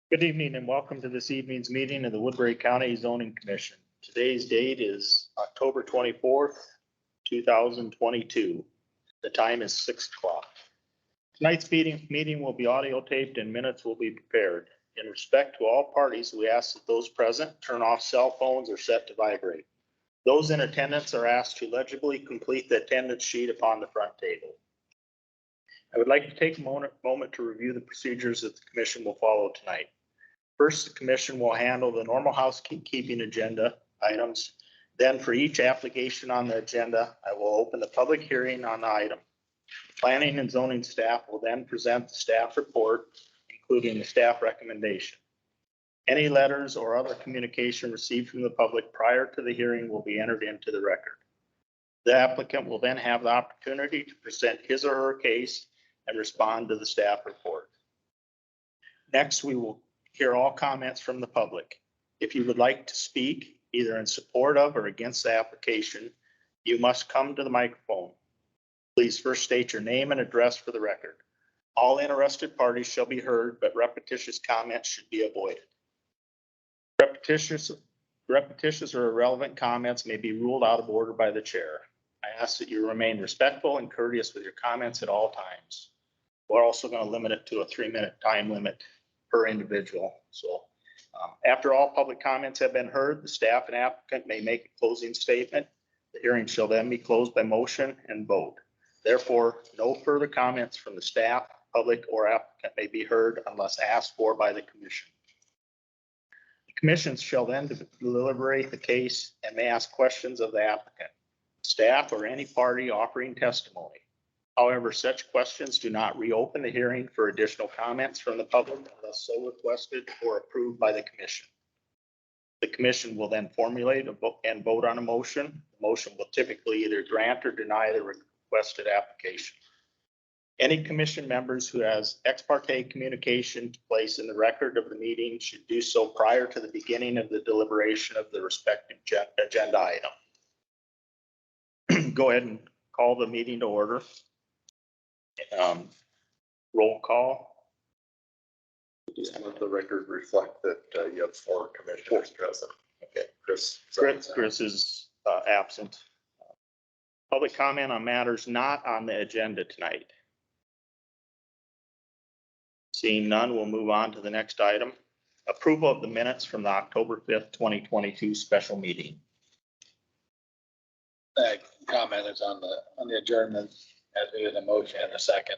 Good evening and welcome to this evening's meeting of the Woodbury County Zoning Commission. Today's date is October 24th, 2022. The time is 6 o'clock. Tonight's meeting will be audio taped and minutes will be prepared. In respect to all parties, we ask that those present turn off cell phones or set to vibrate. Those in attendance are asked to legibly complete the attendance sheet upon the front table. I would like to take a moment to review the procedures that the commission will follow tonight. First, the commission will handle the normal housekeeping agenda items. Then for each application on the agenda, I will open the public hearing on the item. Planning and zoning staff will then present the staff report, including the staff recommendation. Any letters or other communication received from the public prior to the hearing will be entered into the record. The applicant will then have the opportunity to present his or her case and respond to the staff report. Next, we will hear all comments from the public. If you would like to speak either in support of or against the application, you must come to the microphone. Please first state your name and address for the record. All interested parties shall be heard, but repetitious comments should be avoided. Repetitious or irrelevant comments may be ruled out of order by the chair. I ask that you remain respectful and courteous with your comments at all times. We're also going to limit it to a 3-minute time limit per individual. So after all public comments have been heard, the staff and applicant may make a closing statement. The hearing shall then be closed by motion and vote. Therefore, no further comments from the staff, public, or applicant may be heard unless asked for by the commission. The commission shall then deliberate the case and may ask questions of the applicant, staff, or any party offering testimony. However, such questions do not reopen the hearing for additional comments from the public unless so requested or approved by the commission. The commission will then formulate and vote on a motion. The motion will typically either grant or deny the requested application. Any commission members who has ex parte communication to place in the record of the meeting should do so prior to the beginning of the deliberation of the respective agenda item. Go ahead and call the meeting to order. Roll call. Just let the record reflect that you have 4 commissioners present. Okay. Chris is absent. Public comment on matters not on the agenda tonight. Seeing none, we'll move on to the next item. Approval of the minutes from the October 5th, 2022 special meeting. Comment is on the adjournment as we did a motion and a second,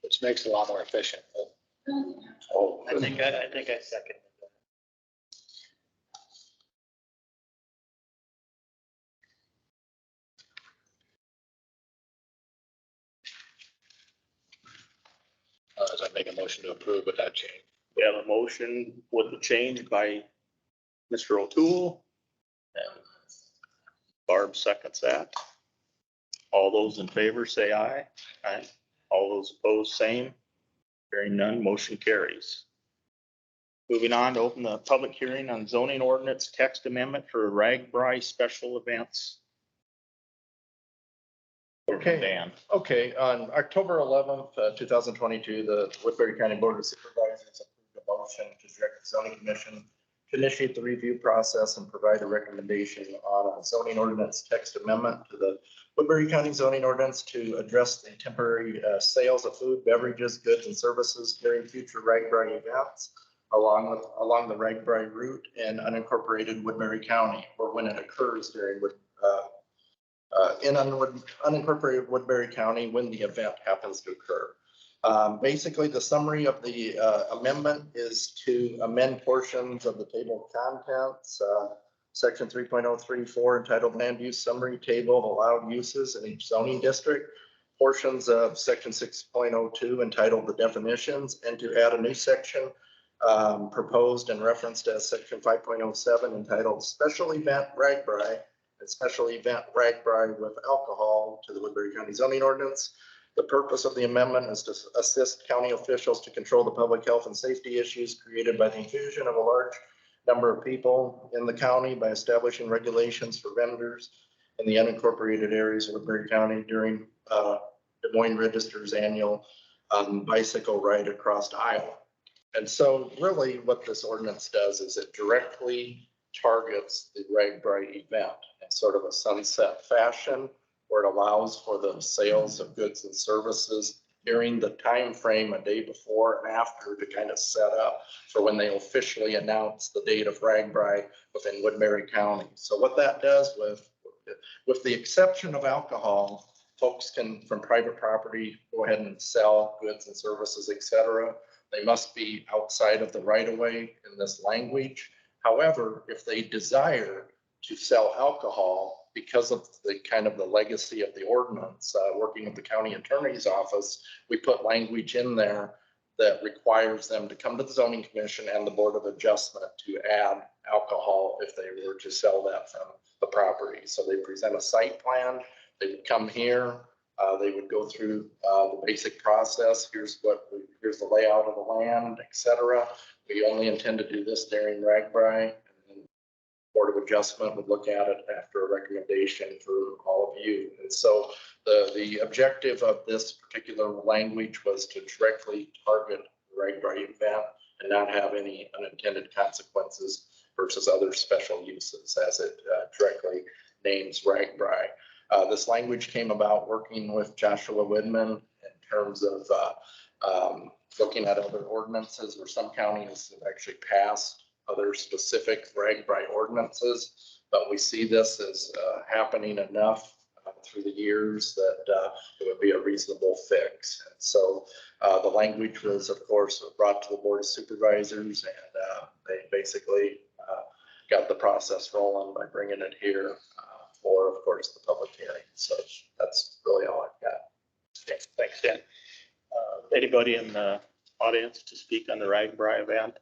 which makes it a lot more efficient. Oh, I think I second. As I make a motion to approve with that change. We have a motion with the change by Mr. O'Toole. And Barb seconds that. All those in favor say aye. Aye. All those opposed, same. Hearing none, motion carries. Moving on to open the public hearing on zoning ordinance text amendment for RAGBRAI special events. Okay. Dan. Okay, on October 11th, 2022, the Woodbury County Board of Supervisors approved a motion to direct the zoning commission to initiate the review process and provide a recommendation on a zoning ordinance text amendment to the Woodbury County zoning ordinance to address the temporary sales of food, beverages, goods, and services during future RAGBRAI events along the RAGBRAI route in unincorporated Woodbury County, or when it occurs during in unincorporated Woodbury County when the event happens to occur. Basically, the summary of the amendment is to amend portions of the table of contents, section 3.034 entitled Land Use Summary Table of Allowed Uses in Each Zoning District, portions of section 6.02 entitled The Definitions, and to add a new section proposed and referenced as section 5.07 entitled Special Event RAGBRAI and Special Event RAGBRAI with Alcohol to the Woodbury County zoning ordinance. The purpose of the amendment is to assist county officials to control the public health and safety issues created by the inclusion of a large number of people in the county by establishing regulations for vendors in the unincorporated areas of Woodbury County during Des Moines Register's annual bicycle ride across Iowa. And so really what this ordinance does is it directly targets the RAGBRAI event in sort of a sunset fashion, where it allows for the sales of goods and services during the time frame a day before and after to kind of set up for when they officially announce the date of RAGBRAI within Woodbury County. So what that does with the exception of alcohol, folks can, from private property, go ahead and sell goods and services, et cetera. They must be outside of the right of way in this language. However, if they desire to sell alcohol, because of the kind of the legacy of the ordinance, working with the county attorney's office, we put language in there that requires them to come to the zoning commission and the board of adjustment to add alcohol if they were to sell that from the property. So they present a site plan, they would come here, they would go through the basic process. Here's the layout of the land, et cetera. We only intend to do this during RAGBRAI. Board of Adjustment would look at it after a recommendation for all of you. And so the objective of this particular language was to directly target the RAGBRAI event and not have any unintended consequences versus other special uses, as it directly names RAGBRAI. This language came about working with Joshua Widman in terms of looking at other ordinances where some counties have actually passed other specific RAGBRAI ordinances, but we see this as happening enough through the years that it would be a reasonable fix. And so the language was, of course, brought to the Board of Supervisors, and they basically got the process rolling by bringing it here for, of course, the public hearing. So that's really all I've got. Okay, thanks, Dan. Anybody in the audience to speak on the RAGBRAI event?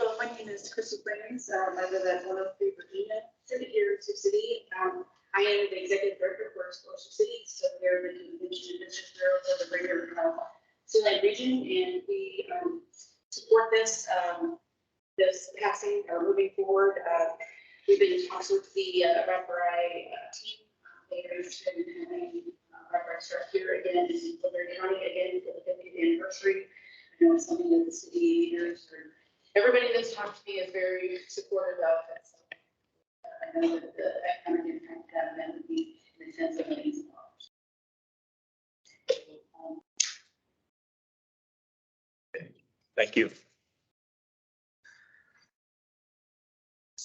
So my name is Crystal Clarence. I live at 103 Virginia Street here in Sioux City. I am the executive director for Explore Sioux City. So we're the convention and business bureau for the greater Sioux Lake region, and we support this passing or moving forward. We've been in talks with the RAGBRAI team. They are interested in having RAGBRAI start here again in Woodbury County again for the 50th anniversary. I know it's something that the city leaders or everybody that's talked to me is very supportive of it. So I know that the economic impact of that would be in the tens of millions of dollars. Thank you.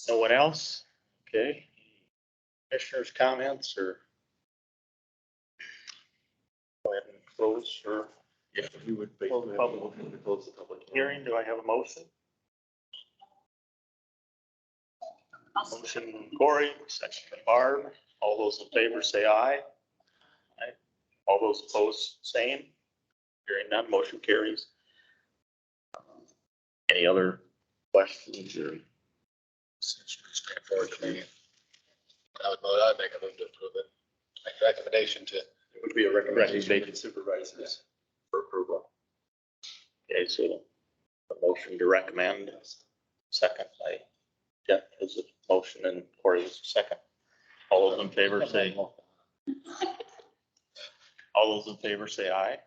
No one else? Okay. Commissioners' comments or? Go ahead and close or Yeah, we would close the public hearing. Do I have a motion? Motion Corey, second from Barb. All those in favor say aye. Aye. All those opposed, same. Hearing none, motion carries. Any other questions or? Straightforward to me. I'd make a move to approve it. Make a recommendation to. It would be a recommendation to supervisors for approval. Okay, so a motion to recommend, second by Jeff is a motion and Corey is a second. All those in favor say, all those in favor say aye.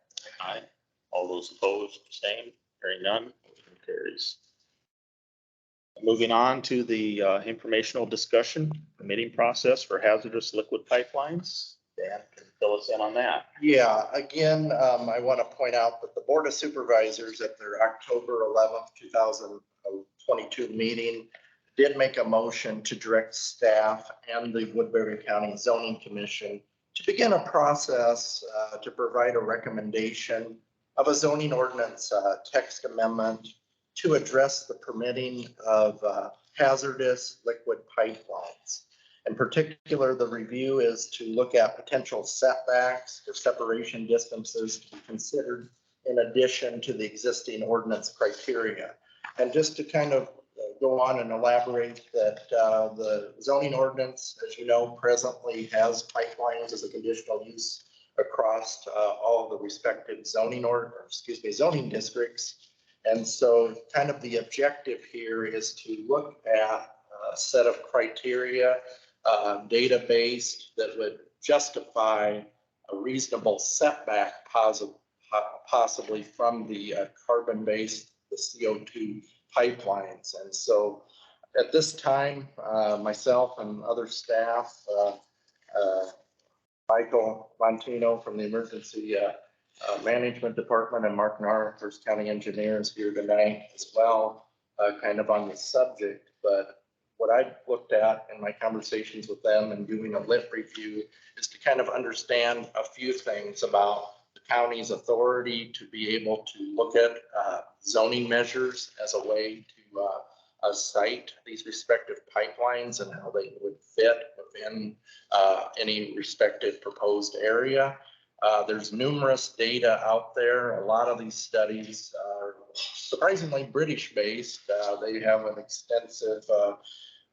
Aye. All those opposed, same. Hearing none, motion carries. Moving on to the informational discussion permitting process for hazardous liquid pipelines. Dan can fill us in on that. Yeah, again, I want to point out that the Board of Supervisors at their October 11th, 2022 meeting did make a motion to direct staff and the Woodbury County Zoning Commission to begin a process to provide a recommendation of a zoning ordinance text amendment to address the permitting of hazardous liquid pipelines. In particular, the review is to look at potential setbacks or separation distances to be considered in addition to the existing ordinance criteria. And just to kind of go on and elaborate that the zoning ordinance, as you know, presently has pipelines as a conditional use across all of the respective zoning districts. And so kind of the objective here is to look at a set of criteria database that would justify a reasonable setback possibly from the carbon-based, the CO2 pipelines. And so at this time, myself and other staff, Michael Montino from the Emergency Management Department and Mark Narr, First County Engineers here tonight as well, kind of on the subject. But what I've looked at in my conversations with them and doing a lit review is to kind of understand a few things about the county's authority to be able to look at zoning measures as a way to cite these respective pipelines and how they would fit within any respective proposed area. There's numerous data out there. A lot of these studies are surprisingly British based. They have an extensive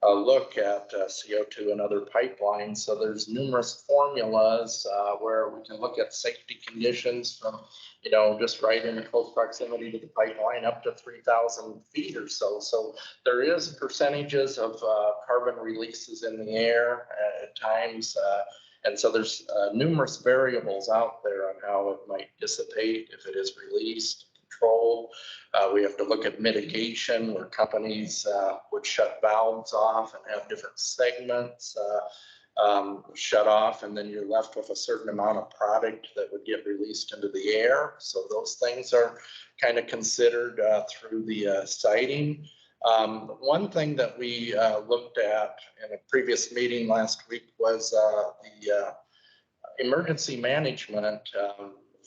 look at CO2 and other pipelines. So there's numerous formulas where we can look at safety conditions from, just right in close proximity to the pipeline up to 3,000 feet or so. So there is percentages of carbon releases in the air at times. And so there's numerous variables out there on how it might dissipate if it is released, controlled. We have to look at mitigation where companies would shut valves off and have different segments shut off, and then you're left with a certain amount of product that would get released into the air. So those things are kind of considered through the siting. One thing that we looked at in a previous meeting last week was the emergency management,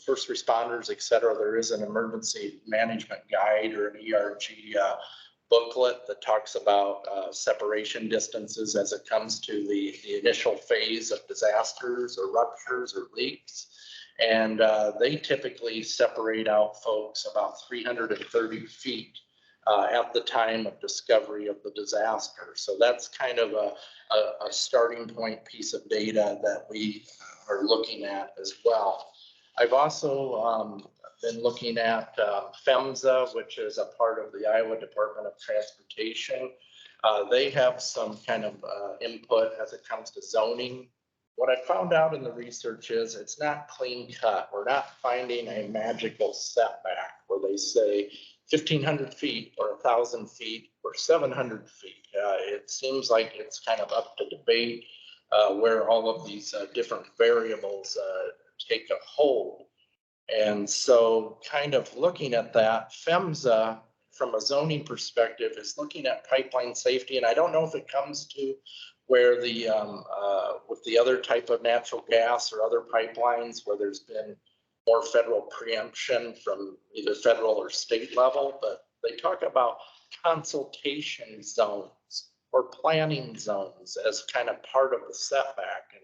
first responders, et cetera. There is an emergency management guide or an ERG booklet that talks about separation distances as it comes to the initial phase of disasters or ruptures or leaks. And they typically separate out folks about 330 feet at the time of discovery of the disaster. So that's kind of a starting point piece of data that we are looking at as well. I've also been looking at PHMSA, which is a part of the Iowa Department of Transportation. They have some kind of input as it comes to zoning. What I found out in the research is it's not clean cut. We're not finding a magical setback where they say 1,500 feet or 1,000 feet or 700 feet. It seems like it's kind of up to debate where all of these different variables take a hold. And so kind of looking at that, PHMSA from a zoning perspective is looking at pipeline safety. And I don't know if it comes to where the with the other type of natural gas or other pipelines where there's been more federal preemption from either federal or state level, but they talk about consultation zones or planning zones as kind of part of the setback. And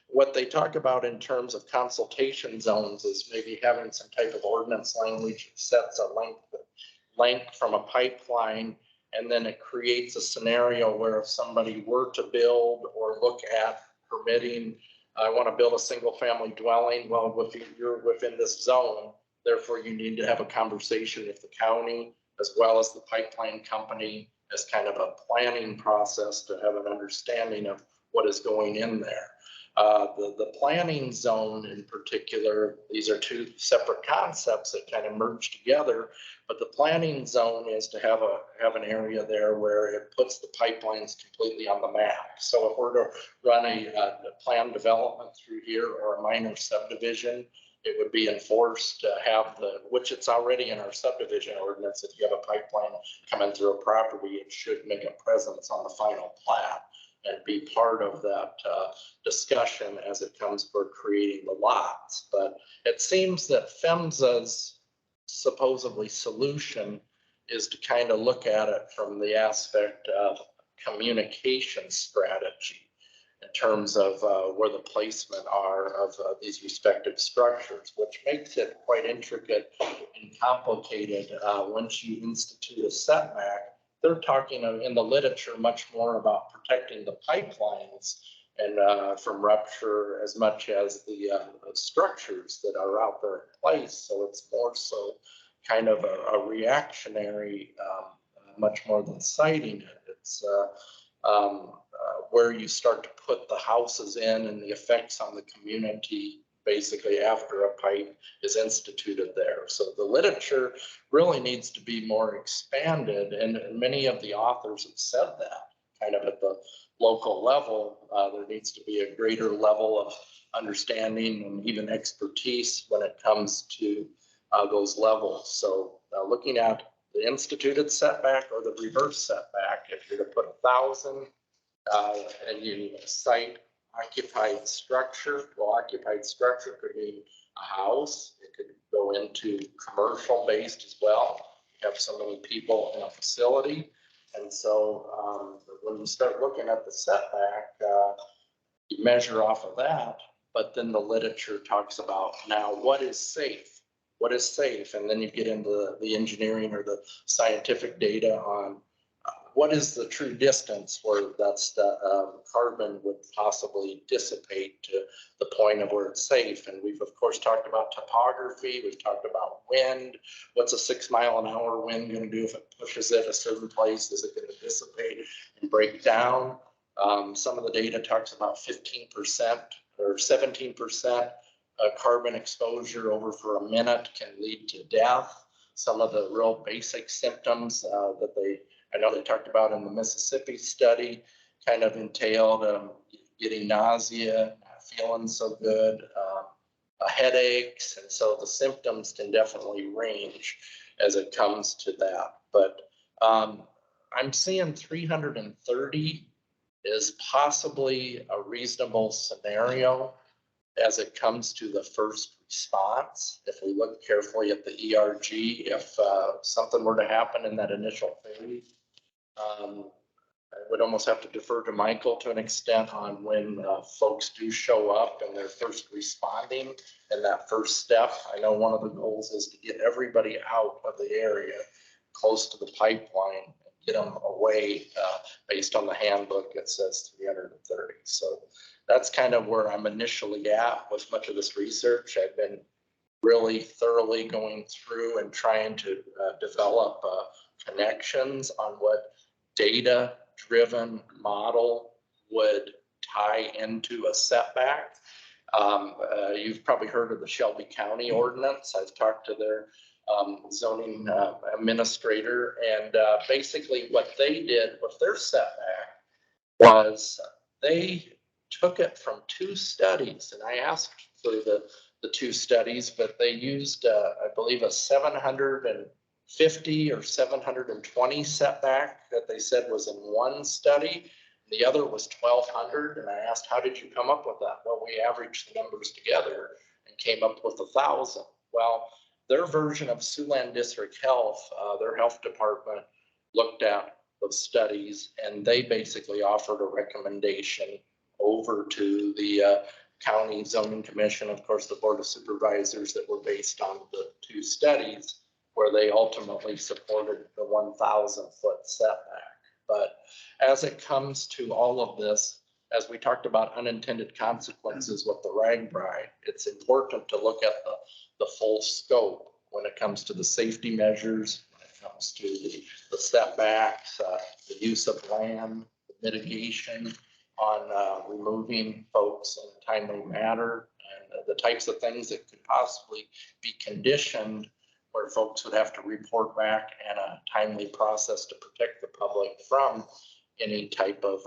what they talk about in terms of consultation zones is maybe having some type of ordinance language that sets a length from a pipeline, and then it creates a scenario where if somebody were to build or look at permitting, I want to build a single family dwelling. Well, if you're within this zone, therefore you need to have a conversation with the county as well as the pipeline company as kind of a planning process to have an understanding of what is going in there. The planning zone in particular, these are two separate concepts that kind of merge together, but the planning zone is to have an area there where it puts the pipelines completely on the map. So if we're to run a planned development through here or a minor subdivision, it would be enforced to have which it's already in our subdivision ordinance. If you have a pipeline coming through a property, it should make a presence on the final plat and be part of that discussion as it comes for creating the lots. But it seems that PHMSA's supposedly solution is to kind of look at it from the aspect of communication strategy in terms of where the placement are of these respective structures, which makes it quite intricate and complicated once you institute a setback. They're talking in the literature much more about protecting the pipelines and from rupture as much as the structures that are out there in place. So it's more so kind of a reactionary, much more than citing it. It's where you start to put the houses in and the effects on the community basically after a pipe is instituted there. So the literature really needs to be more expanded, and many of the authors have said that kind of at the local level. There needs to be a greater level of understanding and even expertise when it comes to those levels. So looking at the instituted setback or the reverse setback, if you're to put 1,000 and you cite occupied structure, well, occupied structure could mean a house. It could go into commercial based as well. You have so many people in a facility. And so when you start looking at the setback, you measure off of that, but then the literature talks about now what is safe? What is safe? And then you get into the engineering or the scientific data on what is the true distance where that's the carbon would possibly dissipate to the point of where it's safe. And we've of course talked about topography. We've talked about wind. What's a 6 mile an hour wind going to do if it pushes it a certain place? Is it going to dissipate and break down? Some of the data talks about 15% or 17% carbon exposure over for a minute can lead to death. Some of the real basic symptoms that I know they talked about in the Mississippi study kind of entailed getting nausea, not feeling so good, headaches. And so the symptoms can definitely range as it comes to that. But I'm seeing 330 is possibly a reasonable scenario as it comes to the first response. If we look carefully at the ERG, if something were to happen in that initial phase, I would almost have to defer to Michael to an extent on when folks do show up and they're first responding in that first step. I know one of the goals is to get everybody out of the area close to the pipeline and get them away. Based on the handbook, it says 330. So that's kind of where I'm initially at with much of this research. I've been really thoroughly going through and trying to develop connections on what data-driven model would tie into a setback. You've probably heard of the Shelby County ordinance. I've talked to their zoning administrator, and basically what they did with their setback was they took it from 2 studies, and I asked for the 2 studies, but they used, I believe, a 750 or 720 setback that they said was in one study. The other was 1,200, and I asked, how did you come up with that? Well, we averaged the numbers together and came up with 1,000. Well, their version of Siouxland District Health, their health department looked at those studies, and they basically offered a recommendation over to the county zoning commission, of course, the board of supervisors, that were based on the 2 studies, where they ultimately supported the 1,000 foot setback. But as it comes to all of this, as we talked about unintended consequences with the RAGBRAI, it's important to look at the full scope when it comes to the safety measures, when it comes to the setbacks, the use of land, the mitigation on removing folks in a timely manner, and the types of things that could possibly be conditioned where folks would have to report back and a timely process to protect the public from any type of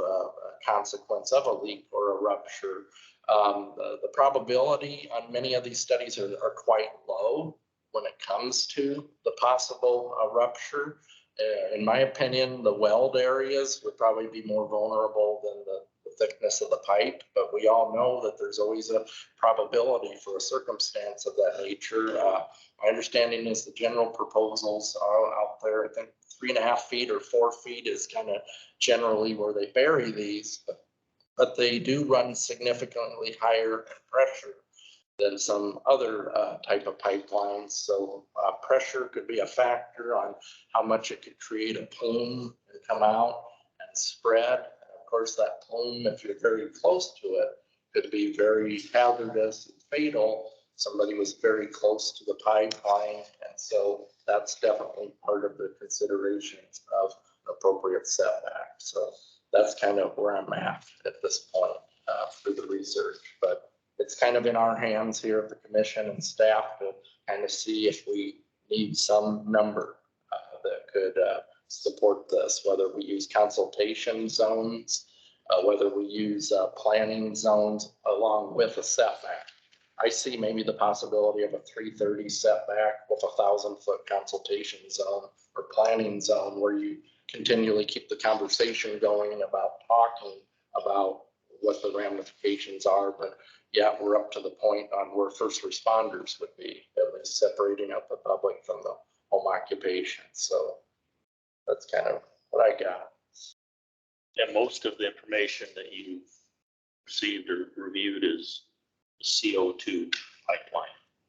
consequence of a leak or a rupture. The probability on many of these studies are quite low when it comes to the possible rupture. In my opinion, the weld areas would probably be more vulnerable than the thickness of the pipe, but we all know that there's always a probability for a circumstance of that nature. My understanding is the general proposals are out there. I think 3.5 feet or 4 feet is kind of generally where they bury these, but they do run significantly higher pressure than some other type of pipelines. So pressure could be a factor on how much it could create a plume and come out and spread. Of course, that plume, if you're very close to it, could be very hazardous and fatal. Somebody was very close to the pipeline, and so that's definitely part of the considerations of appropriate setback. So that's kind of where I'm at this point for the research. But it's kind of in our hands here at the commission and staff to kind of see if we need some number that could support this, whether we use consultation zones, whether we use planning zones along with a setback. I see maybe the possibility of a 330 setback with 1,000-foot consultation zone or planning zone where you continually keep the conversation going about talking about what the ramifications are. But yeah, we're up to the point on where first responders would be, at least separating out the public from the home occupation. So that's kind of what I got. And most of the information that you received or reviewed is CO2 pipeline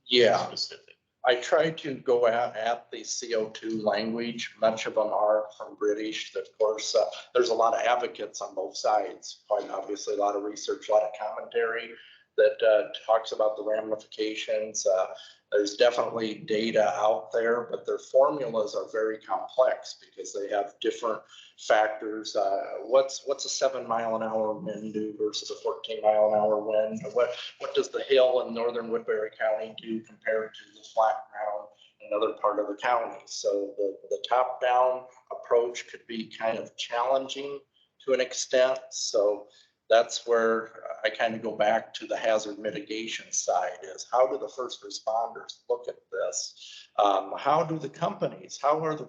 Yeah, specific. I try to go at the CO2 language. Much of them are from British. Of course, there's a lot of advocates on both sides. Quite obviously, a lot of research, a lot of commentary that talks about the ramifications. There's definitely data out there, but their formulas are very complex because they have different factors. What's a 7-mile-an-hour wind do versus a 14-mile-an-hour wind? What does the hill in northern Woodbury County do compared to the flat ground in another part of the county? So the top-down approach could be kind of challenging to an extent. So that's where I kind of go back to the hazard mitigation side is how do the first responders look at this? How are the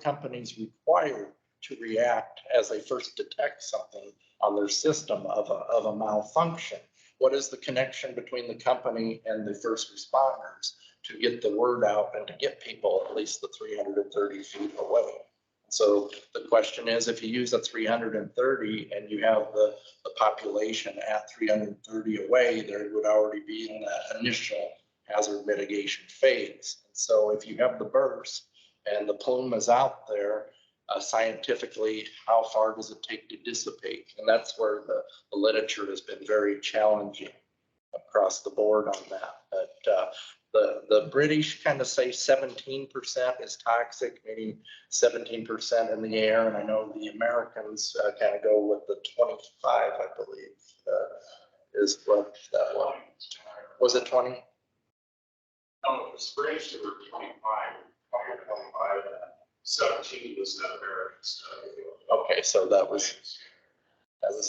companies required to react as they first detect something on their system of a malfunction? What is the connection between the company and the first responders to get the word out and to get people at least the 330 feet away? So the question is, if you use a 330 and you have the population at 330 away, there would already be in that initial hazard mitigation phase. And so if you have the burst and the plume is out there, scientifically, how far does it take to dissipate? And that's where the literature has been very challenging across the board on that. But the British kind of say 17% is toxic, meaning 17% in the air. And I know the Americans kind of go with the 25, I believe, is what that one. Was it 20? No, it was British, they were 25, 25, 17 was the American study. Okay, so that was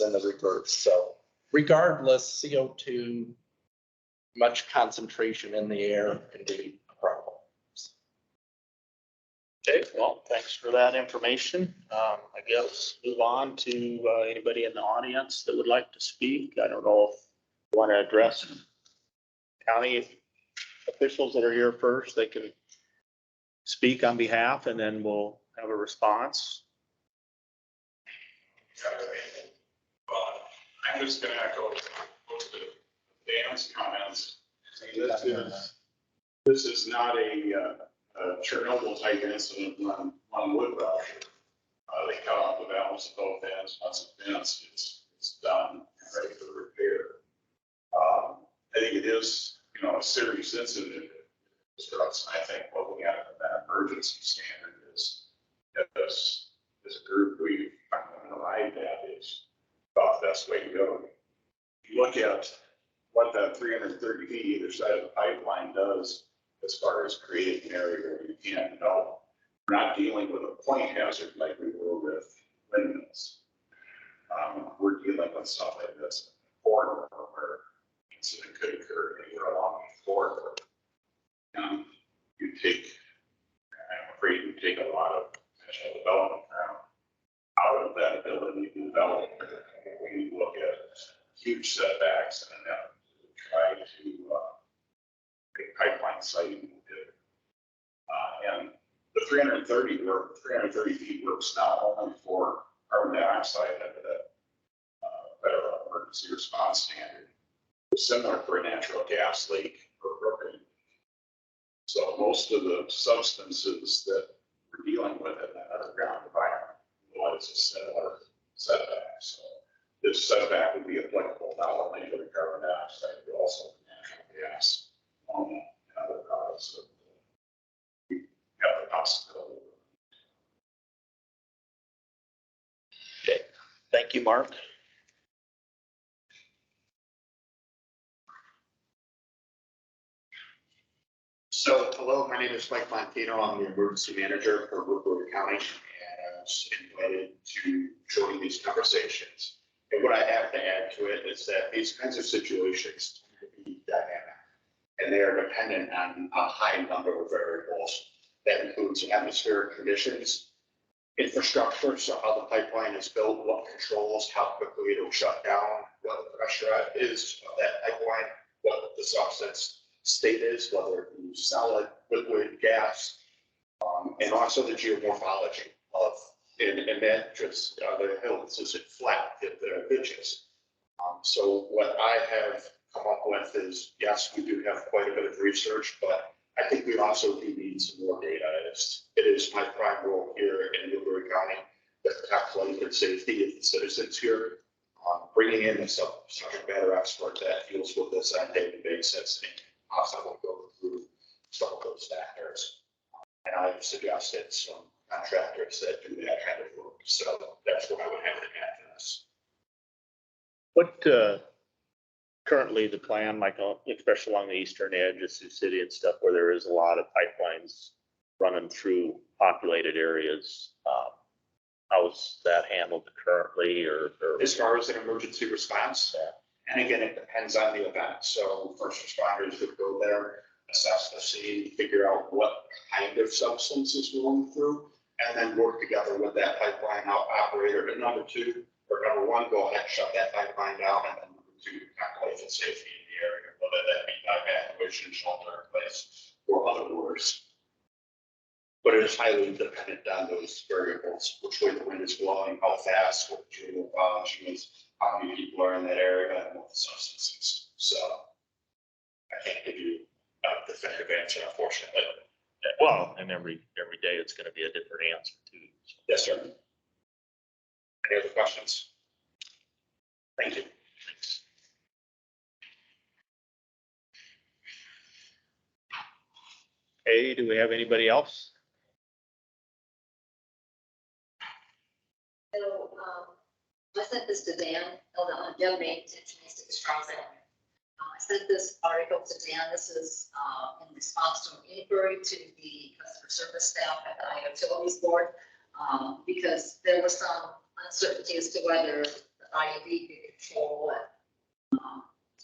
in the reverse. So regardless, CO2, much concentration in the air can be a problem. Okay, well, thanks for that information. I guess move on to anybody in the audience that would like to speak. I don't know if you want to address county officials that are here first. They can speak on behalf and then we'll have a response. I'm just gonna echo most of Dan's comments. This is not a Chernobyl type incident on Woodrush. They cut off the valves at both ends, once it's done and ready for repair. I think it is, a serious incident. I think looking at that emergency standard is, as a group we've arrived at, is about the best way to go. If you look at what that 330 feet either side of the pipeline does as far as creating an area where you can't know. We're not dealing with a point hazard like we were with windmills. We're dealing with something that's a corridor where incident could occur anywhere along the corridor. I'm afraid you take a lot of potential development ground out of that ability to develop. We look at huge setbacks and then try to make pipeline siting. And the 330 feet works now only for carbon dioxide under that federal emergency response standard. Similar for a natural gas leak or propane. So most of the substances that we're dealing with in that underground environment was a similar setback. So this setback would be applicable not only to the carbon dioxide, but also to natural gas, ammonia, and other products that we have the possibility. Okay, Thank you, Mark. So, hello, my name is Mike Montino. I'm the emergency manager for Woodbury County, and I was invited to join these conversations. And what I have to add to it is that these kinds of situations tend to be dynamic, and they are dependent on a high number of variables. That includes atmospheric conditions, infrastructure, so how the pipeline is built, what controls, how quickly it'll shut down, what the pressure is of that pipeline, what the substance state is, whether it be solid, liquid, gas, and also the geomorphology of, and that just, the hills, is it flat, if there are ridges? So what I have come up with is, yes, we do have quite a bit of research, but I think we also do need some more data. It is my prime role here in Woodbury County to protect life and safety of the citizens here. Bringing in a subject matter expert that deals with this on a daily basis. And also will go through some of those factors. And I've suggested some contractors that do that kind of work. So that's what I would have to add to this. What, currently the plan, like, especially along the eastern edge of Sioux City and stuff, where there is a lot of pipelines running through populated areas, how's that handled currently or? As far as an emergency response, and again, it depends on the event. So first responders would go there, assess the scene, figure out what kind of substance is going through, and then work together with that pipeline operator. And number one, go ahead and shut that pipeline down, and then number two, protect life and safety in the area, whether that be by evacuation, shelter in place, or other orders. But it is highly dependent on those variables, which way the wind is blowing, how fast, what the geomorphology is, how many people are in that area, and what the substance is. So I can't give you a definitive answer, unfortunately. Well, and every day it's gonna be a different answer too. Yes, sir. Any other questions? Thank you. Thanks. Hey, do we have anybody else? So, I sent this to Dan, Joe made intentions to describe it. I sent this article to Dan. This is, in response to an inquiry to the customer service staff at the Iowa Utilities Board, because there was some uncertainty as to whether the IUB could control what,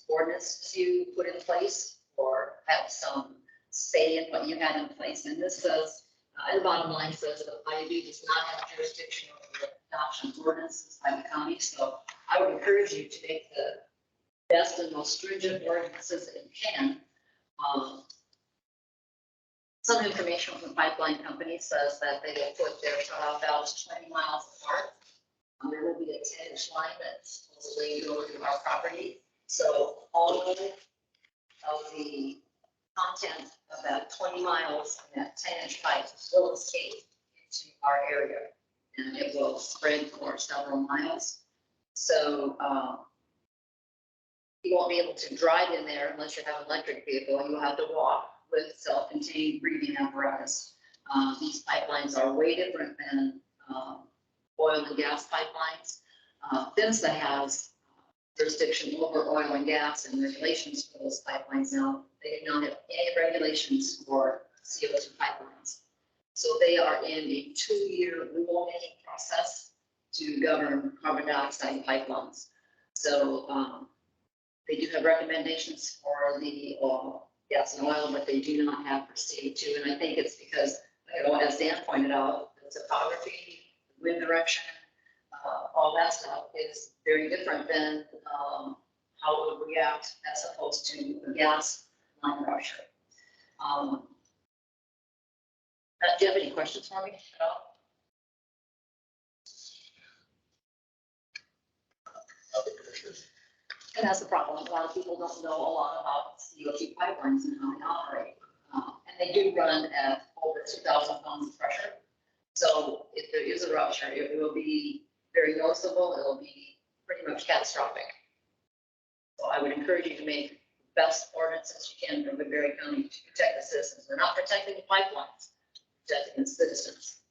ordinances you put in place or have some say in what you had in place. And this says, and the bottom line says that IUB does not have jurisdiction over the adoption of ordinances by the county. So I would encourage you to make the best and most stringent ordinances that you can. Some information from the pipeline company says that they will put their cutoff valves 20 miles apart. There will be a 10-inch line that's supposedly going to our property. So all of the content of that 20 miles and that 10-inch pipe will escape into our area, and it will spread for several miles. So you won't be able to drive in there unless you have an electric vehicle. You'll have to walk with self-contained breathing apparatus. These pipelines are way different than oil and gas pipelines. PHMSA has jurisdiction over oil and gas and regulations for those pipelines now. They do not have any regulations for CO2 pipelines. So they are in a 2-year rulemaking process to govern carbon dioxide pipelines. So they do have recommendations for the gas and oil, but they do not have for CO2. And I think it's because, as Dan pointed out, the topography, wind direction, all that stuff is very different than how it would react as opposed to a gas line rupture. Do you have any questions for me at all? And that's the problem. A lot of people don't know a lot about CO2 pipelines and how they operate. And they do run at over 2,000 tons of pressure. So if there is a rupture, it will be very noticeable. It will be pretty much catastrophic. So I would encourage you to make the best ordinances you can for Woodbury County to protect the citizens. We're not protecting the pipelines, we're protecting the citizens.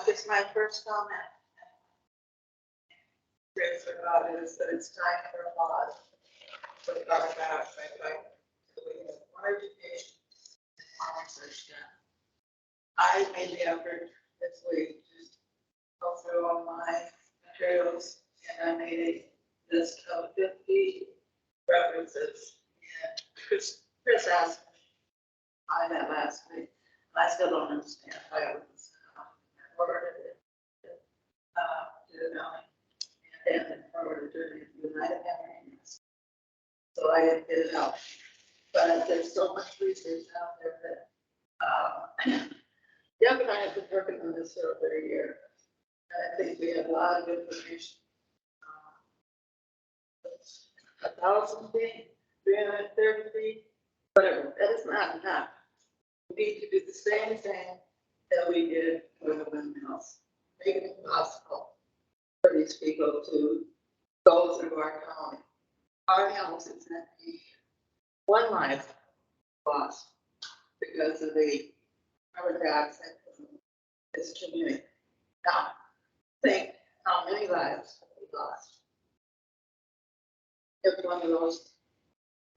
It's my first comment. Chris, about is that it's time for a pause. But about that, we have one education, one research done. I made the effort this week to go through all my materials, and I made a list of 50 references. And Chris asked me, I that last week, and I still don't understand. I was forwarded it to the county, and then forwarded to the United Airlines. So I didn't get it out. But there's so much research out there that, Deb and I have been working on this for over a year. And I think we have a lot of information. 1,000 feet, 330 feet, whatever, that is not enough. We need to do the same thing that we did with the windmills. Make it possible for these people to go through our county. Our house is not one life lost because of the carbon dioxide. It's too many. Now, think how many lives we lost if one of those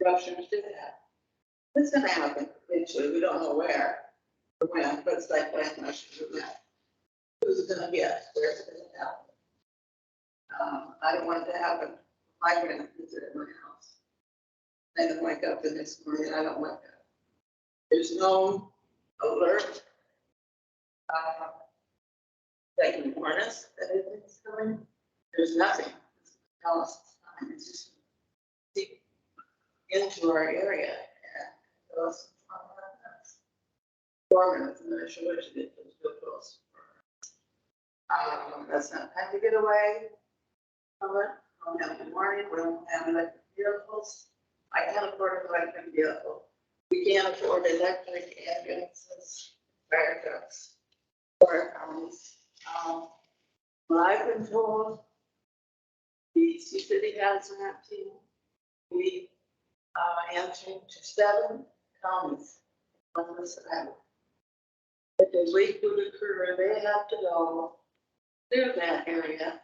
ruptures did happen. It's gonna happen eventually. We don't know where or when, but it's like when Russians do that. Who's it gonna get? Where's it gonna happen? I don't want it to happen. My grandkids are in my house. I don't wake up the next morning. I don't wake up. There's no alert that can warn us that anything's coming. There's nothing. Tell us it's coming. It's just deep into our area and tell us 4 minutes, and then I should wish it was real close. That's not time to get away from it. We don't have any warning. We don't have electric vehicles. I can't afford an electric vehicle. We can't afford electric ambulances, fire trucks, for our counties. What I've been told, the Sioux City Hazmat team, we answering to 7 counties on this island. If a leak would occur, they have to go through that area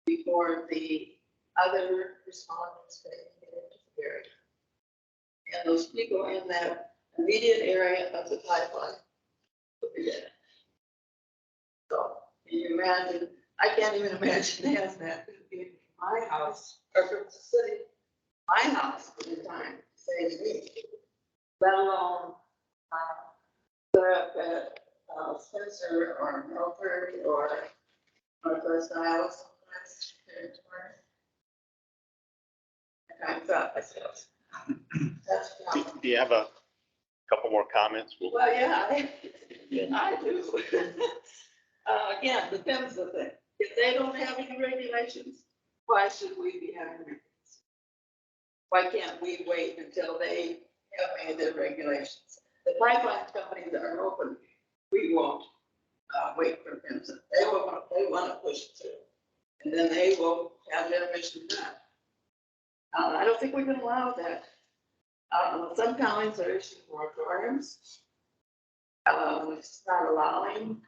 before the other responders can get into the area. And those people in that immediate area of the pipeline would be dead. So can you imagine? I can't even imagine hazmat in my house or from the city, my house at the time, saves me, let alone Spencer or Milford or Northwest Iowa, someplace territory. And I thought myself, that's Do you have a couple more comments? well, yeah, I do. Again, depends on the thing. If they don't have any regulations, why should we be having regulations? Why can't we wait until they have made their regulations? The pipeline companies are open. We won't wait for them. They want to push it through. And then they will have their mission done. I don't think we can allow that. Some counties are issuing moratoriums. It's not allowing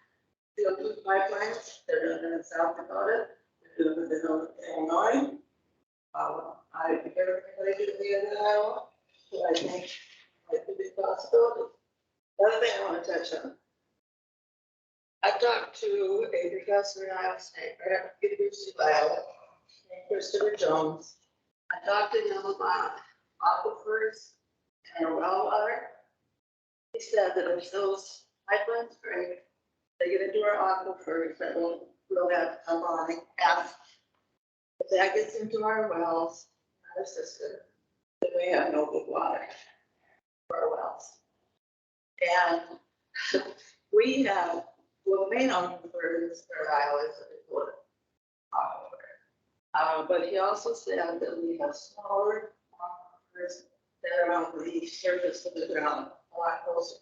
CO2 pipelines. They're doing it in South Dakota. They're doing it in Illinois. I think everybody did the other Iowa. So I think it could be a possibility. Another thing I want to touch on. I talked to a professor in Iowa State, right at the University of Iowa, named Christopher Jones. I talked to him about aquifers and our well water. He said that if those pipelines break, they get into our aquifers, that we'll have a bonding acid. If that gets into our wells, our system, then we have no good water for our wells. And we have, well, the main aquifer is for Iowa is the Dakota aquifer. But he also said that we have smaller aquifers that are on the surface of the ground, a lot closer to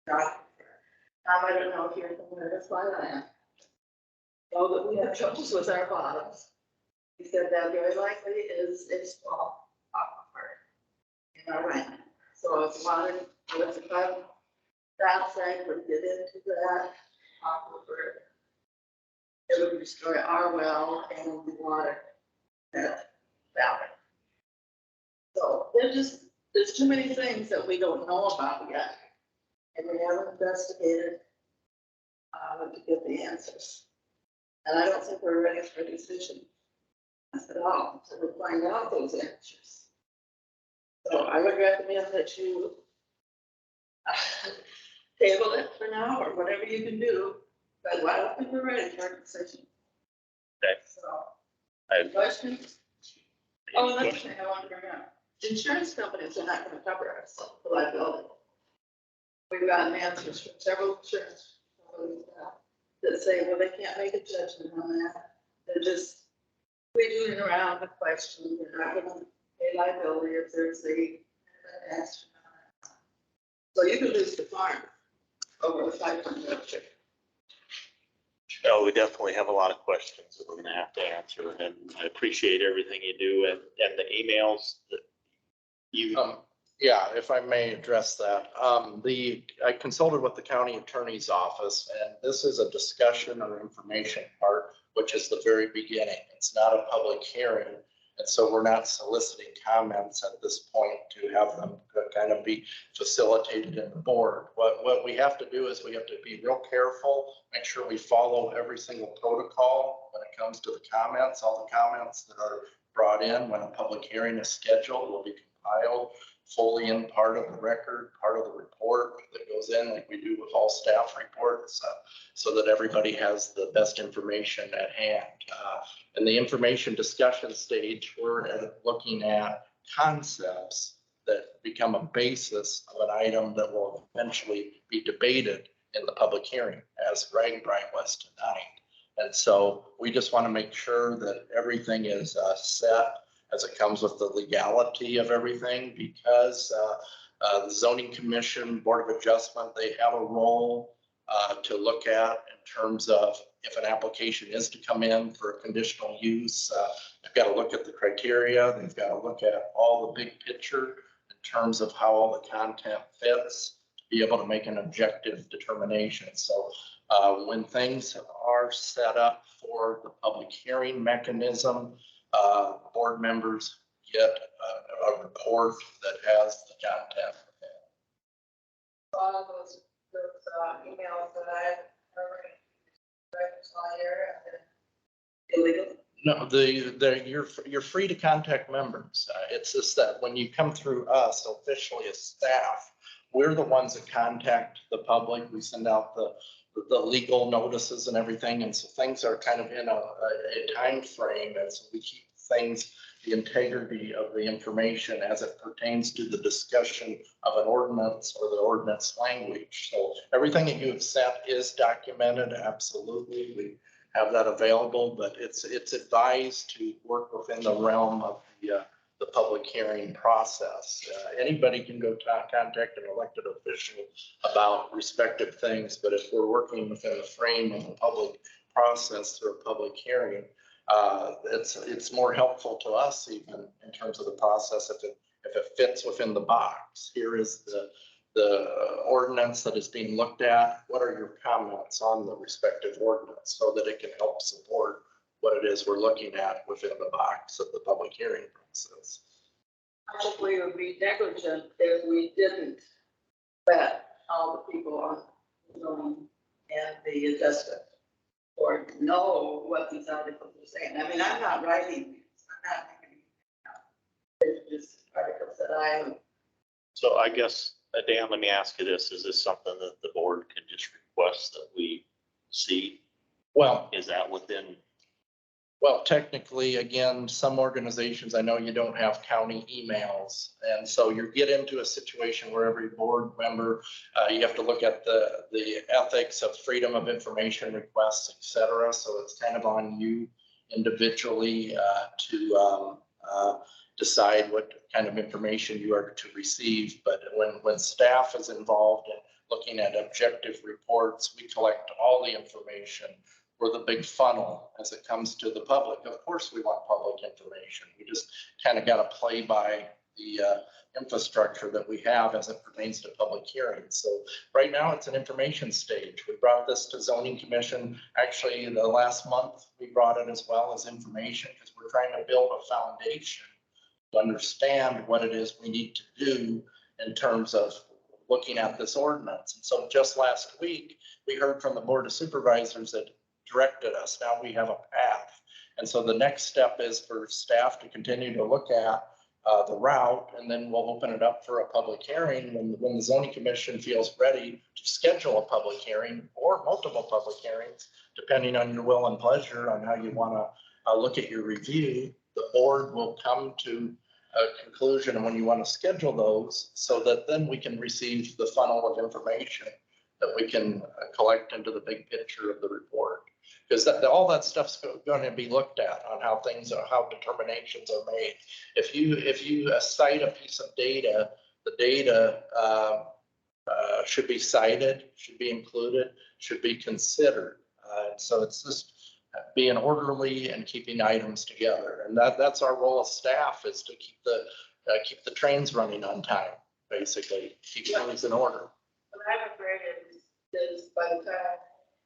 the aquifer. I don't know if you're familiar with Flyland. Know that we have troubles with our bottoms. He said that very likely is a small aquifer in our land. So it's modern, what's it called? that side would get into that aquifer. It would destroy our well and the water that valley. So there's too many things that we don't know about yet. And we haven't investigated to get the answers. And I don't think we're ready for a decision at all until we find out those answers. So I would recommend that you table it for now or whatever you can do, but I don't think we're ready for a decision. Okay. So, questions? Oh, another thing I want to bring up. Insurance companies are not going to cover us for liability. We've gotten answers from several insurance companies that say, well, they can't make a judgment on that. They're just wiggling around the question. They're not going to pay liability if there's an accident. So you could lose the farm over the 500. No, we definitely have a lot of questions that we're gonna have to answer, and I appreciate everything you do and the emails that you. Yeah, if I may address that. I consulted with the county attorney's office, and this is a discussion or information part, which is the very beginning. It's not a public hearing. And so we're not soliciting comments at this point to have them kind of be facilitated in the board. What we have to do is we have to be real careful, make sure we follow every single protocol when it comes to the comments. All the comments that are brought in when a public hearing is scheduled will be compiled fully in part of the record, part of the report that goes in like we do with all staff reports, so that everybody has the best information at hand. In the information discussion stage, we're looking at concepts that become a basis of an item that will eventually be debated in the public hearing, as Greg was tonight. And so we just want to make sure that everything is set as it comes with the legality of everything, because the zoning commission, board of adjustment, they have a role to look at in terms of if an application is to come in for a conditional use. They've got to look at the criteria. They've got to look at all the big picture in terms of how all the content fits to be able to make an objective determination. So when things are set up for the public hearing mechanism, board members get a report that has the content. All of those emails that I already illegal. No, you're free to contact members. It's just that when you come through us officially as staff, we're the ones that contact the public. We send out the legal notices and everything, and so things are kind of in a time frame, and so we keep things, the integrity of the information as it pertains to the discussion of an ordinance or the ordinance language. So everything that you have sent is documented. Absolutely, we have that available, but it's advised to work within the realm of the public hearing process. Anybody can go contact an elected official about respective things, but if we're working within the frame of the public process through a public hearing, it's more helpful to us even in terms of the process if it fits within the box. Here is the ordinance that is being looked at. What are your comments on the respective ordinance so that it can help support what it is we're looking at within the box of the public hearing process? I think we would be negligent if we didn't vet all the people on zoning and the adjustment or know what these articles are saying. I mean, I'm not writing these. I'm not making them up. They're just articles that I. So I guess, Dan, let me ask you this. Is this something that the board can just request that we see? Well, Is that within? Well, technically, again, some organizations, I know you don't have county emails. And so you get into a situation where every board member, you have to look at the ethics of freedom of information requests, et cetera. So it's kind of on you individually to decide what kind of information you are to receive. But when staff is involved in looking at objective reports, we collect all the information. We're the big funnel as it comes to the public. Of course, we want public information. We just kind of got to play by the infrastructure that we have as it pertains to public hearings. So right now it's an information stage. We brought this to zoning commission. Actually, the last month we brought it as well as information because we're trying to build a foundation to understand what it is we need to do in terms of looking at this ordinance. And so just last week, we heard from the Board of Supervisors that directed us. Now we have a path. And so the next step is for staff to continue to look at the route, and then we'll open it up for a public hearing when the zoning commission feels ready to schedule a public hearing or multiple public hearings, depending on your will and pleasure on how you want to look at your review. The board will come to a conclusion and when you want to schedule those so that then we can receive the funnel of information that we can collect into the big picture of the report. Because all that stuff's going to be looked at on how things are, how determinations are made. If you cite a piece of data, the data should be cited, should be included, should be considered. So it's just being orderly and keeping items together. And that's our role as staff, is to keep the trains running on time, basically, keep things in order. What I'm afraid is by the time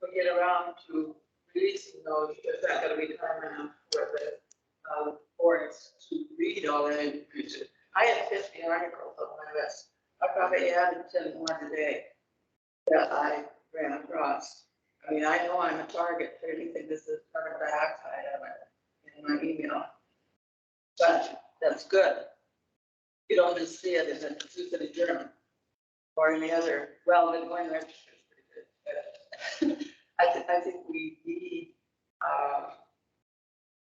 we get around to releasing those, there's not gonna be time enough for the boards to read all that information. I had 50 articles on my list. I probably added 10 more today that I ran across. I mean, I know I'm a target for anything this is carbon dioxide in my email. But that's good. You don't just see it in the Sioux Journal or any other, well, the Going Register is pretty good. I think we need,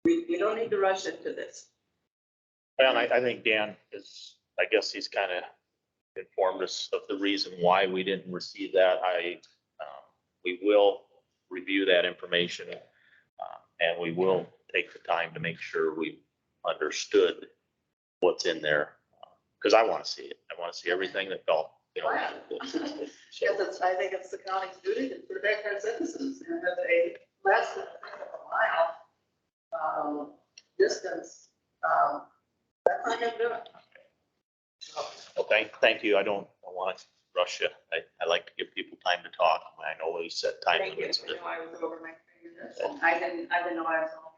we don't need to rush into this. Well, I think Dan is, I guess he's kind of informed us of the reason why we didn't receive that. We will review that information, and we will take the time to make sure we understood what's in there. Because I want to see it. I want to see everything that felt, Because I think it's the county's duty to protect our citizens, and if a less than a mile distance, that's not gonna do it. Well, thank you. I don't want to rush you. I like to give people time to talk. I know we set time Thank you. limits. I know I was over my fingers, and I didn't know I was on.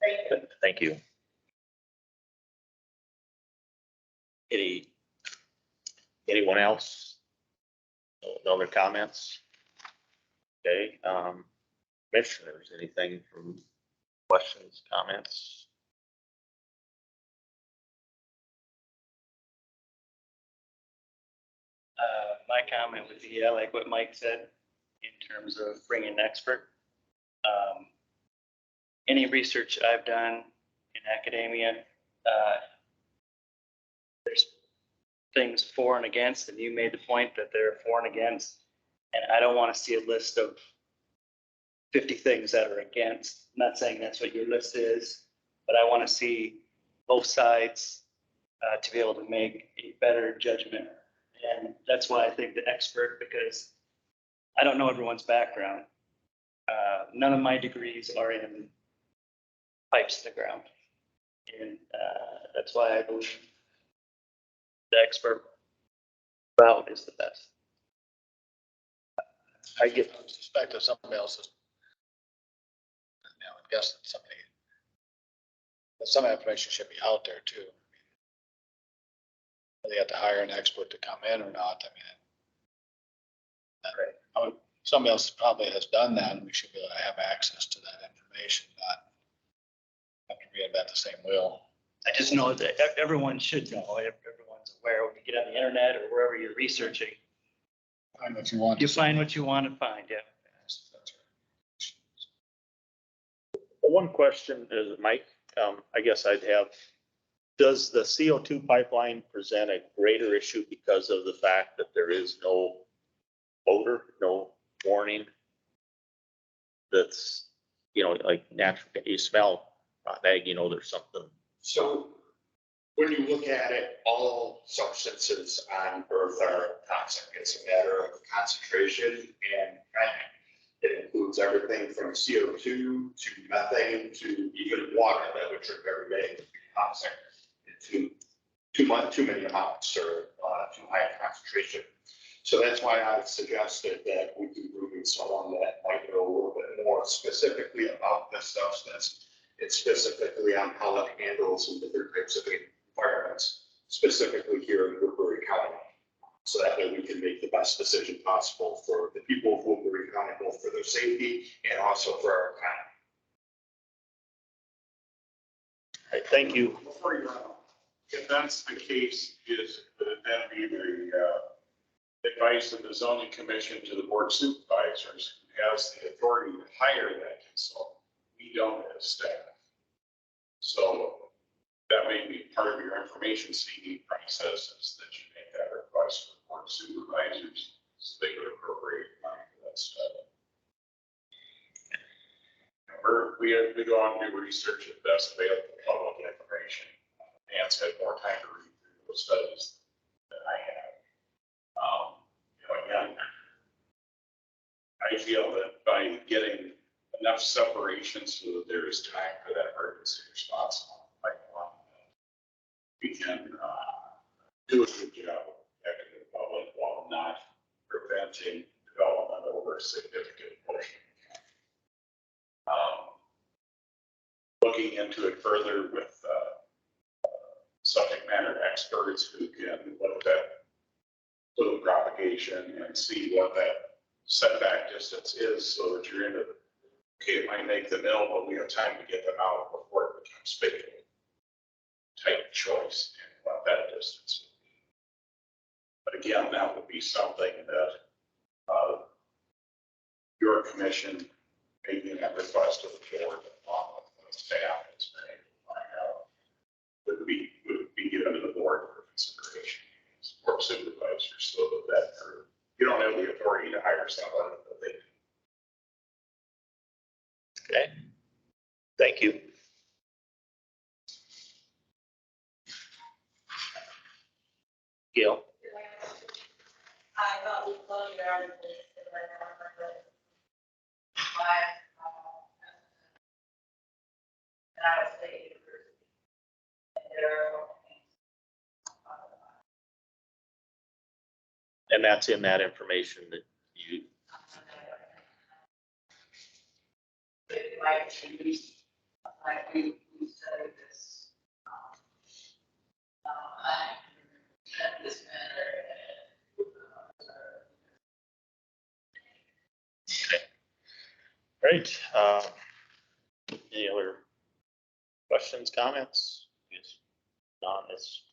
Thank you. Thank you. Anyone else? No other comments? Okay, commissioners, anything from questions, comments? My comment would be, I like what Mike said in terms of bringing an expert. Any research I've done in academia, there's things for and against, and you made the point that they're for and against. And I don't want to see a list of 50 things that are against. I'm not saying that's what your list is, but I want to see both sides to be able to make a better judgment. And that's why I think the expert, because I don't know everyone's background. None of my degrees are in pipes to the ground. And that's why I believe the expert route is the best. I suspect if somebody else is, I guess that some information should be out there too. They have to hire an expert to come in or not. I mean, somebody else probably has done that, and we should be able to have access to that information, not have to reinvent the same wheel. I just know that everyone should know. Everyone's aware when you get on the internet or wherever you're researching. Find what you want. You find what you want to find, yeah. One question is, Mike, I guess I'd have, does the CO2 pipeline present a greater issue because of the fact that there is no odor, no warning? That's, like natural, you smell rotten egg, there's something. So when you look at it, all substances on Earth are toxic. It's a matter of concentration and timing. It includes everything from CO2 to methane to even water that we drink every day. Toxic into too many amounts or too high a concentration. So that's why I suggested that we be moving someone that might know a little bit more specifically about this substance. It's specifically on how it handles in different types of environments, specifically here in Woodbury County. So that way we can make the best decision possible for the people of Woodbury County, both for their safety and also for our economy. All right, thank you. Before you run, if that's the case, is that be the advice of the zoning commission to the board of supervisors who has the authority to hire that consultant? We don't as staff. So that may be part of your information seeking process is that you make that request to the board of supervisors so they can appropriate money for that study. We go on and do research at best available public information. Dan's had more time to read through those studies than I have. Again, I feel that by getting enough separation so that there is time for that emergency response pipeline, we can do a good job of protecting the public while not preventing development over a significant portion. Looking into it further with subject matter experts who can look at little propagation and see what that setback distance is so that you're into, okay, it might make the mill, but we have time to get them out before it becomes big. Type choice and what that distance would be. But again, that would be something that your commission making that request to the board along with the staff is going to find out would be given to the board for consideration. Board supervisors, so that you don't have the authority to hire someone, but they do. Okay. Thank you. Gail? I thought we closed it out. And I was thinking. And that's in that information that you, great. Any other questions, comments? Yes. On this.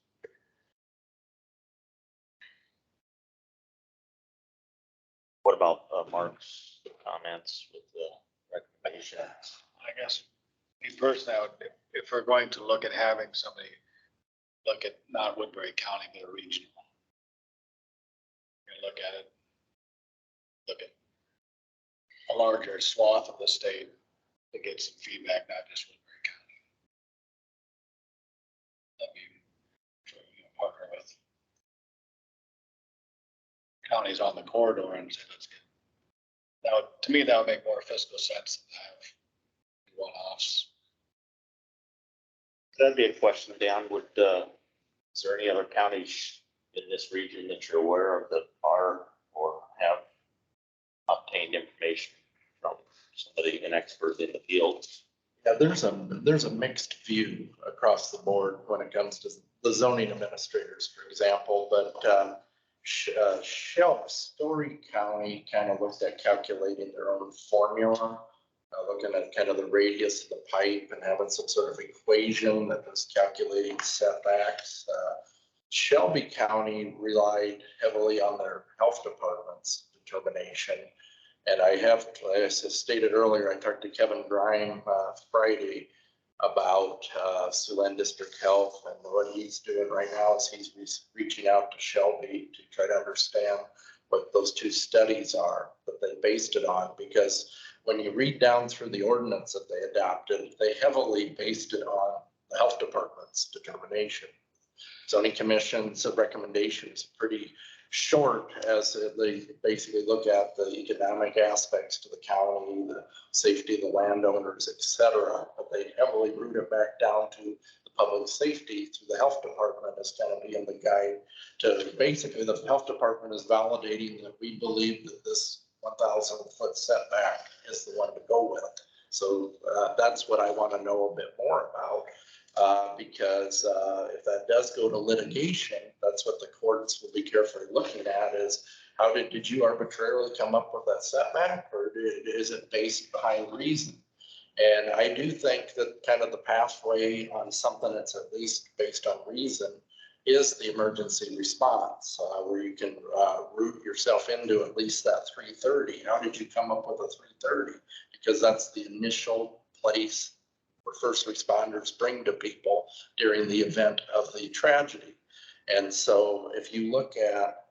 What about Mark's comments with the recommendation? I guess, me personally, if we're going to look at having somebody look at not Woodbury County, but a regional. Look at it, look at a larger swath of the state to get some feedback, not just Woodbury County. That'd be, partner with counties on the corridor and say, let's get, now, to me, that would make more fiscal sense than have one-offs. That'd be a question, Dan. Would, is there any other counties in this region that you're aware of that are or have obtained information from somebody, an expert in the field? Yeah, there's a mixed view across the board when it comes to the zoning administrators, for example, but Story County kind of looked at calculating their own formula, looking at kind of the radius of the pipe and having some sort of equation that was calculating setbacks. Shelby County relied heavily on their health department's determination. And I have, as I stated earlier, I talked to Kevin Grime Friday about Siouxland District Health, and what he's doing right now is he's reaching out to Shelby to try to understand what those two studies are that they based it on, because when you read down through the ordinance that they adopted, they heavily based it on the health department's determination. Zoning Commission's recommendations pretty short as they basically look at the economic aspects to the county, the safety of the landowners, et cetera. But they heavily root it back down to the public safety through the health department as kind of being the guide to basically the health department is validating that we believe that this 1,000-foot setback is the one to go with. So that's what I want to know a bit more about. Because if that does go to litigation, that's what the courts will be carefully looking at is how did you arbitrarily come up with that setback, or is it based behind reason? And I do think that kind of the pathway on something that's at least based on reason is the emergency response, where you can root yourself into at least that 330. How did you come up with a 330? Because that's the initial place where first responders bring to people during the event of the tragedy. And so if you look at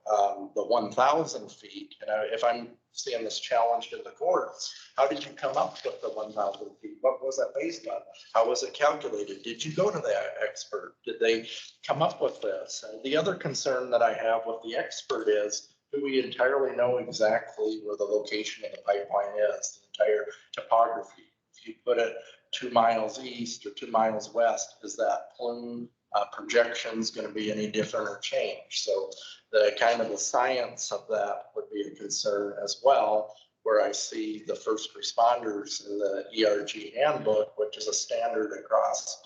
the 1,000 feet, and if I'm seeing this challenged in the courts, how did you come up with the 1,000 feet? What was that based on? How was it calculated? Did you go to the expert? Did they come up with this? And the other concern that I have with the expert is, do we entirely know exactly where the location of the pipeline is, the entire topography? If you put it 2 miles east or 2 miles west, is that plume projections going to be any different or change? So the kind of the science of that would be a concern as well, where I see the first responders in the ERG handbook, which is a standard across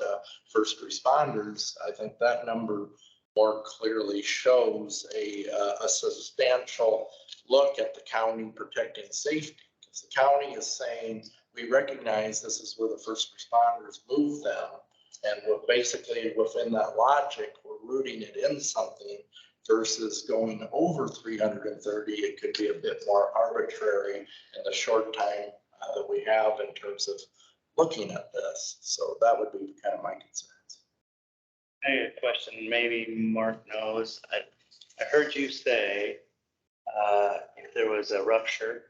first responders. I think that number more clearly shows a substantial look at the county protecting safety, because the county is saying, we recognize this is where the first responders move them. And we're basically within that logic, we're rooting it in something versus going over 330. It could be a bit more arbitrary in the short time that we have in terms of looking at this. So that would be kind of my concerns. I have a question, maybe Mark knows. I heard you say if there was a rupture,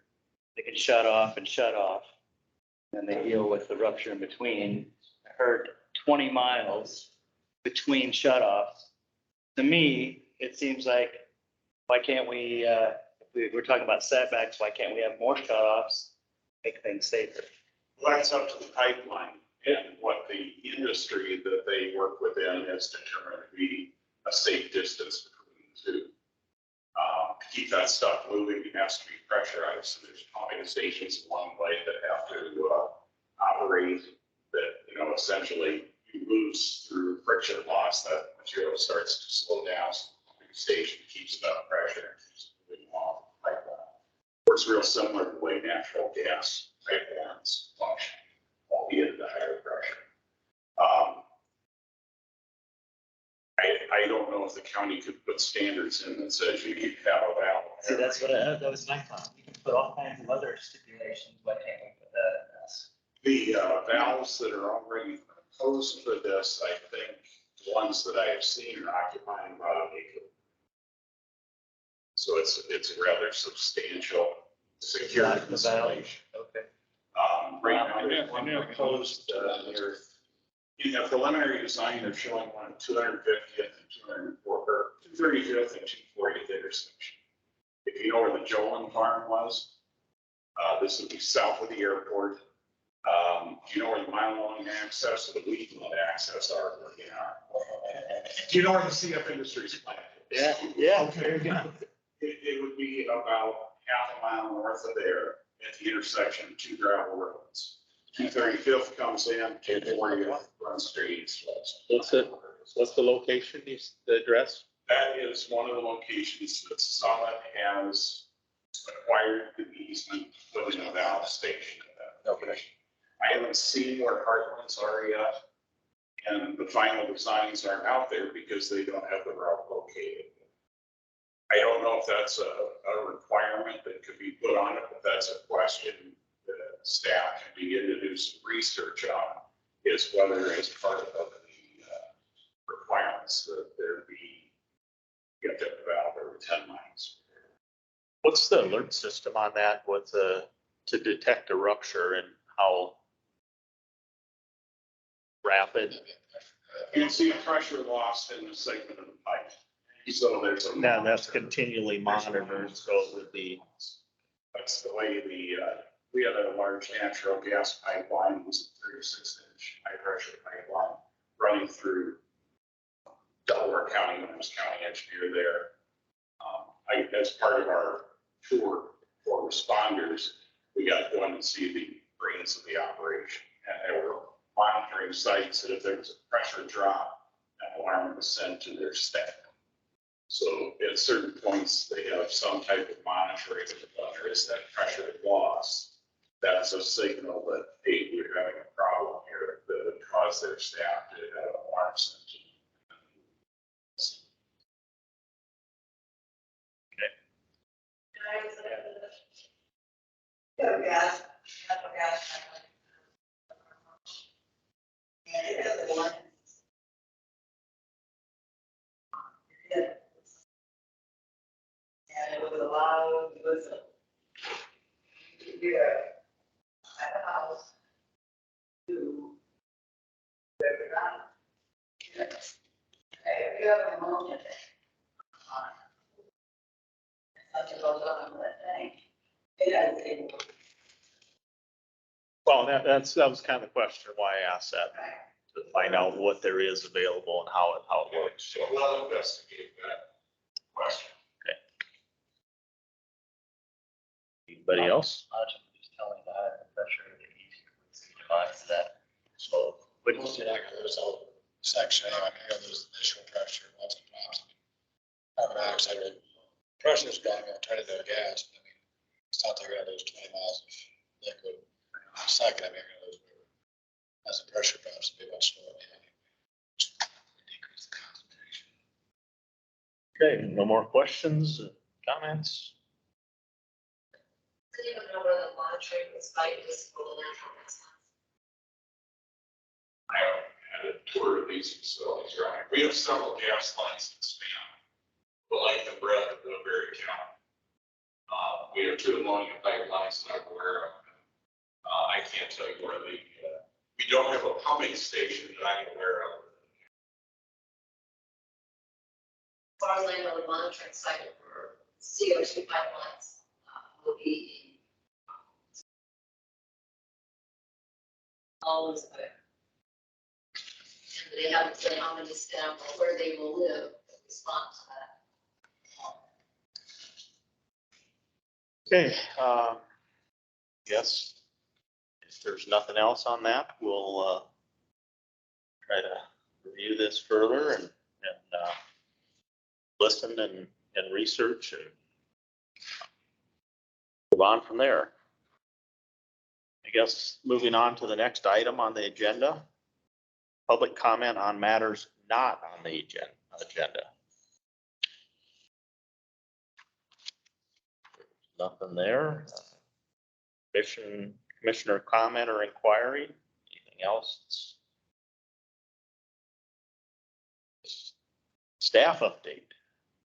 they could shut off and shut off, and they deal with the rupture in between. I heard 20 miles between shutoffs. To me, it seems like, why can't we, if we're talking about setbacks, why can't we have more shutoffs, make things safer? Well, that's up to the pipeline and what the industry that they work within has determined to be a safe distance between the two. To keep that stuff moving, it has to be pressurized. So there's pumping stations along the way that have to operate that, essentially you lose through friction loss, that material starts to slow down. So the pumping station keeps it up pressure and keeps it moving along the pipeline. Works real similar to the way natural gas pipelines function, albeit at a higher pressure. I don't know if the county could put standards in that says you need to have a valve. See, that's what that was my thought. You can put all kinds of other stipulations, why can't we put that in this? The valves that are already proposed for this, I think, the ones that I have seen are occupying about an acre. So it's a rather substantial security installation. Okay. Right now, there's one proposed, they're in the preliminary design, they're showing one at 250th and 235th and 240th intersection. If you know where the Jolin farm was, this would be south of the airport. Do you know where the mile-long access or the Wheatland access are? Do you know where the CF Industries plant is? Yeah. Okay. It would be about half a mile north of there at the intersection of two gravel roads. 235th comes in, 240th runs straight east. What's the location, the address? That is one of the locations that Summit has acquired the easement, building a valve station at that location. I haven't seen where Heartlands are yet, and the final designs aren't out there because they don't have the route located. I don't know if that's a requirement that could be put on it, but that's a question that staff can begin to do some research on, is whether as part of the requirements that there be get that valve every 10 miles. What's the alert system on that with to detect a rupture and how rapid? You can see pressure lost in the segment of the pipe. So there's a. Now, that's continually monitored, so it would be, That's the way we had a large natural gas pipeline, it was a 36-inch high pressure pipeline running through Delaware County, when I was county engineer there. As part of our tour for responders, we got to go in and see the brains of the operation. And they were monitoring sites that if there was a pressure drop, an alarm was sent to their staff. So at certain points, they have some type of monitoring, if there is that pressure loss. That's a signal that, hey, we're having a problem here that would cause their staff to have an alarm sent to them. Gas, natural gas. And it has a one. Yeah. And it was allowed, it was a year at the house to every night. Yes. If you have a moment. Something goes on with that thing. It has a. well, that was kind of the question why I asked that, to find out what there is available and how it works. So we'll investigate that question. Anybody else? Just telling the higher pressure, the easier to devise that. So, But you see, like, there's a section, I mean, there's initial pressure, once it drops. Carbon dioxide, pressure's gone, gonna turn into gas, I mean, it's not like you're gonna lose 20 miles of liquid a second, I mean, you're gonna lose, as the pressure drops, it'll be much slower. Decrease the concentration. okay, no more questions, comments? Does anyone know where the monitoring is by this for the natural gas lines? I had a tour of these facilities, right? We have several gas lines that span the length and breadth of Woodbury County. We have 2 ammonia pipelines that I'm aware of. I can't tell you where we don't have a pumping station that I'm aware of. As far as I know, the monitoring site for CO2 pipelines will be always there. And they haven't said how many staff or where they will live in response to that. Okay, yes. If there's nothing else on that, we'll try to review this further and listen and research and move on from there. I guess moving on to the next item on the agenda, public comment on matters not on the agenda. Nothing there. Commissioner comment or inquiry? Anything else? Staff update.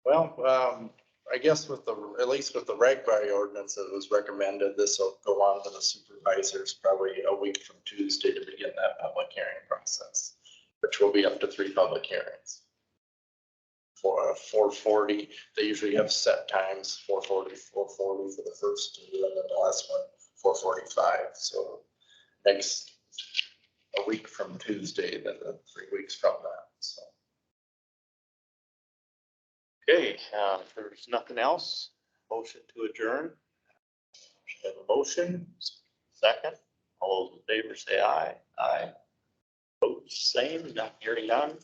Well, I guess at least with the Ragbri ordinance that was recommended, this will go on to the supervisors probably a week from Tuesday to begin that public hearing process, which will be up to 3 public hearings. For 4:40, they usually have set times, 4:40 for the first 2, and then the last one, 4:45. So a week from Tuesday, then 3 weeks from that, so. Okay, if there's nothing else, motion to adjourn. Have a motion, second. All those in favor say aye. Aye. Vote same, not hearing none.